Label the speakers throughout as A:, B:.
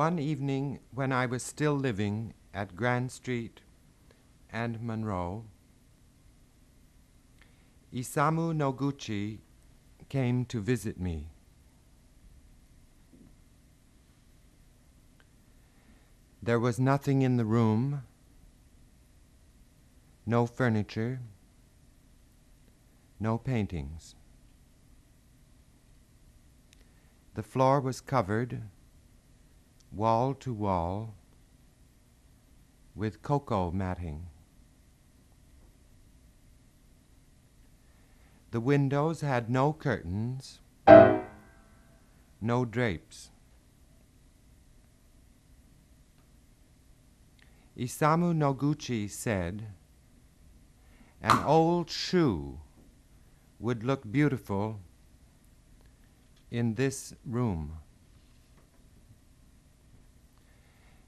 A: One evening when I was still living at Grand Street and Monroe, Isamu Noguchi came to visit me. There was nothing in the room, no furniture, no paintings. The floor was covered, wall to wall, with cocoa matting. The windows had no curtains, no drapes. Isamu Noguchi said, "An old shoe would look beautiful in this room."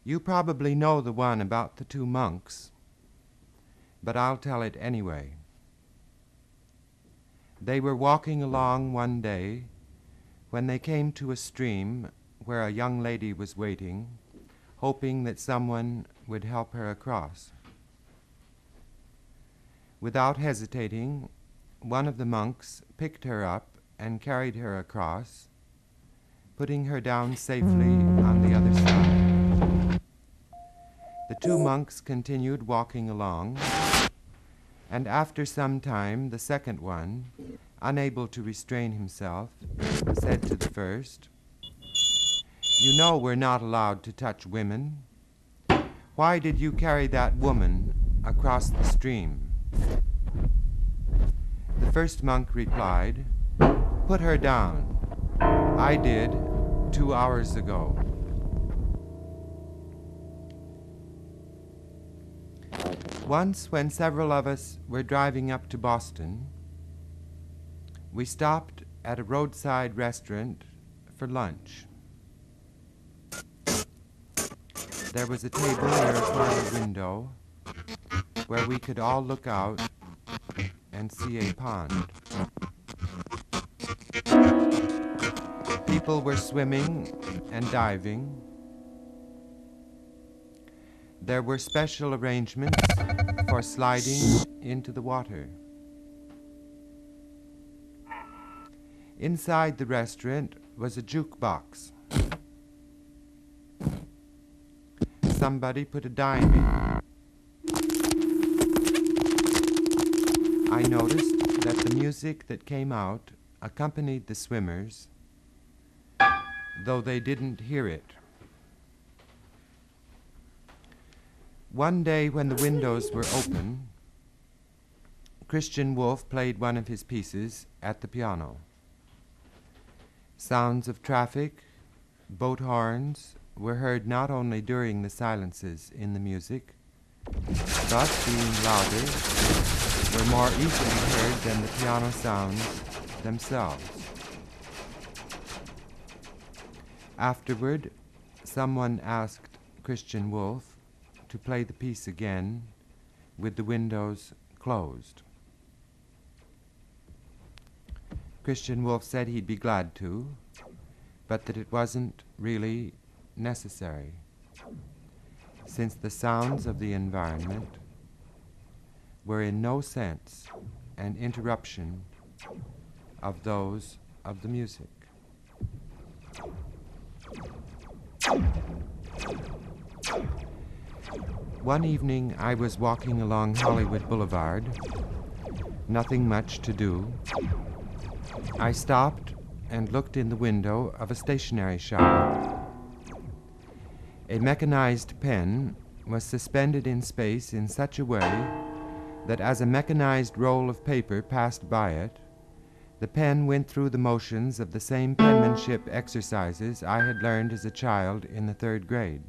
A: You probably know the one about the two monks, but I'll tell it anyway. They were walking along one day when they came to a stream where a young lady was waiting, hoping that someone would help her across. Without hesitating, one of the monks picked her up and carried her across, putting her down safely on the other side. The two monks continued walking along, and after some time the second one, unable to restrain himself, said to the first, "You know we're not allowed to touch women. Why did you carry that woman across the stream?" The first monk replied, "Put her down. I did 2 hours ago." Once, when several of us were driving up to Boston, we stopped at a roadside restaurant for lunch. There was a table near a parlor window where we could all look out and see a pond. People were swimming and diving. There were special arrangements for sliding into the water. Inside the restaurant was a jukebox. Somebody put a dime in. I noticed that the music that came out accompanied the swimmers, though they didn't hear it. One day when the windows were open, Christian Wolff played one of his pieces at the piano. Sounds of traffic, boat horns, were heard not only during the silences in the music, but being louder, were more easily heard than the piano sounds themselves. Afterward, someone asked Christian Wolff to play the piece again with the windows closed. Christian Wolff said he'd be glad to, but that it wasn't really necessary, since the sounds of the environment were in no sense an interruption of those of the music. One evening I was walking along Hollywood Boulevard, nothing much to do. I stopped and looked in the window of a stationery shop. A mechanized pen was suspended in space in such a way that as a mechanized roll of paper passed by it, the pen went through the motions of the same penmanship exercises I had learned as a child in the 3rd grade.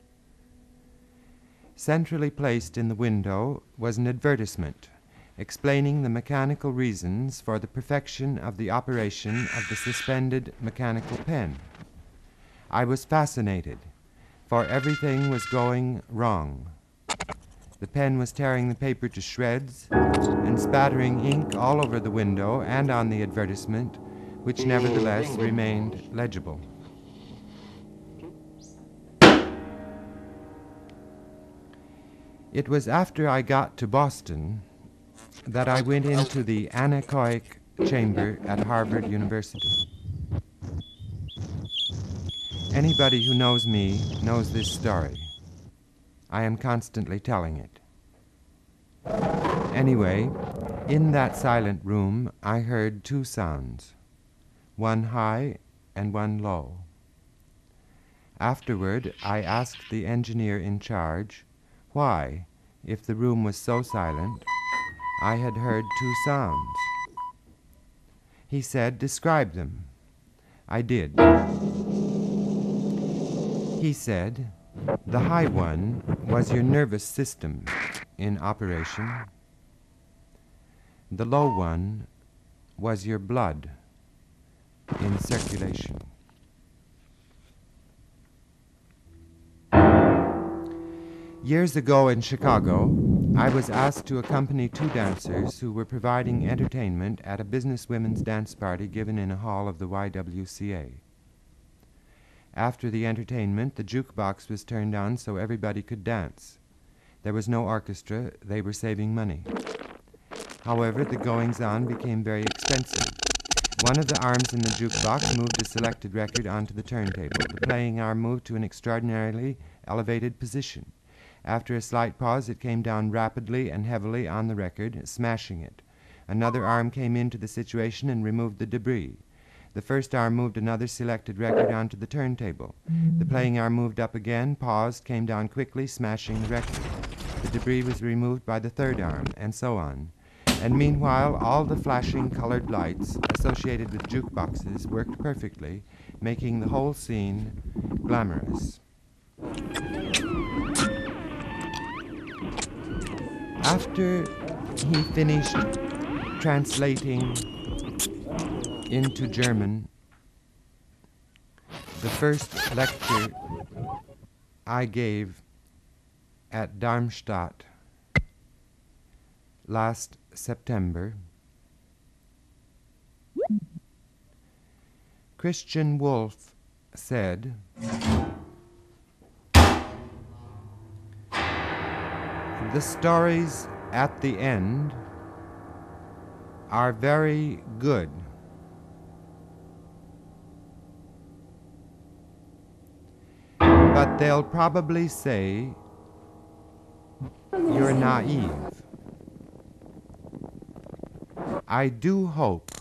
A: Centrally placed in the window was an advertisement explaining the mechanical reasons for the perfection of the operation of the suspended mechanical pen. I was fascinated, for everything was going wrong. The pen was tearing the paper to shreds and spattering ink all over the window and on the advertisement, which nevertheless remained legible. It was after I got to Boston that I went into the anechoic chamber at Harvard University. Anybody who knows me knows this story. I am constantly telling it. Anyway, in that silent room, I heard two sounds, one high and one low. Afterward, I asked the engineer in charge why, if the room was so silent, I had heard two sounds. He said, "Describe them." I did. He said, "The high one was your nervous system in operation. The low one was your blood in circulation." Years ago in Chicago, I was asked to accompany two dancers who were providing entertainment at a businesswomen's dance party given in a hall of the YWCA. After the entertainment, the jukebox was turned on so everybody could dance. There was no orchestra. They were saving money. However, the goings-on became very expensive. One of the arms in the jukebox moved a selected record onto the turntable. The playing arm moved to an extraordinarily elevated position. After a slight pause, it came down rapidly and heavily on the record, smashing it. Another arm came into the situation and removed the debris. The first arm moved another selected record onto the turntable. The playing arm moved up again, paused, came down quickly, smashing the record. The debris was removed by the third arm, and so on. And meanwhile, all the flashing colored lights associated with jukeboxes worked perfectly, making the whole scene glamorous. After he finished translating into German the first lecture I gave at Darmstadt last September, Christian Wolff said, "The stories at the end are very good. But they'll probably say you're naive. I do hope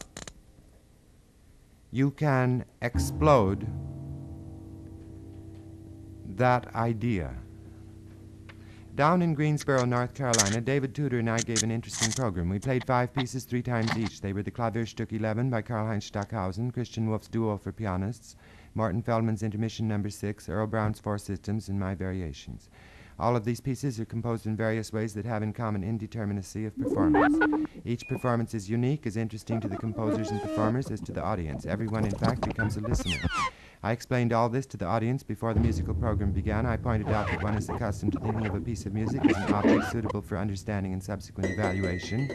A: you can explode that idea." Down in Greensboro, North Carolina, David Tudor and I gave an interesting program. We played 5 pieces 3 times each. They were the Klavierstück 11 by Karl-Heinz Stockhausen, Christian Wolff's Duo for pianists, Morton Feldman's Intermission No. 6, Earl Brown's 4 systems, and my variations. All of these pieces are composed in various ways that have in common indeterminacy of performance. Each performance is unique, as interesting to the composers and performers as to the audience. Everyone, in fact, becomes a listener. I explained all this to the audience before the musical program began. I pointed out that one is accustomed to thinking of a piece of music as an object suitable for understanding and subsequent evaluation,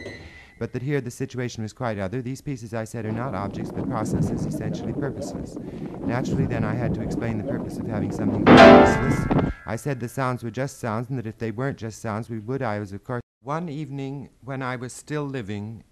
A: but that here the situation was quite other. These pieces, I said, are not objects, but processes, essentially purposeless. Naturally, then, I had to explain the purpose of having something purposeless. I said the sounds were just sounds, and that if they weren't just sounds, we would. I was, of course. One evening, when I was still living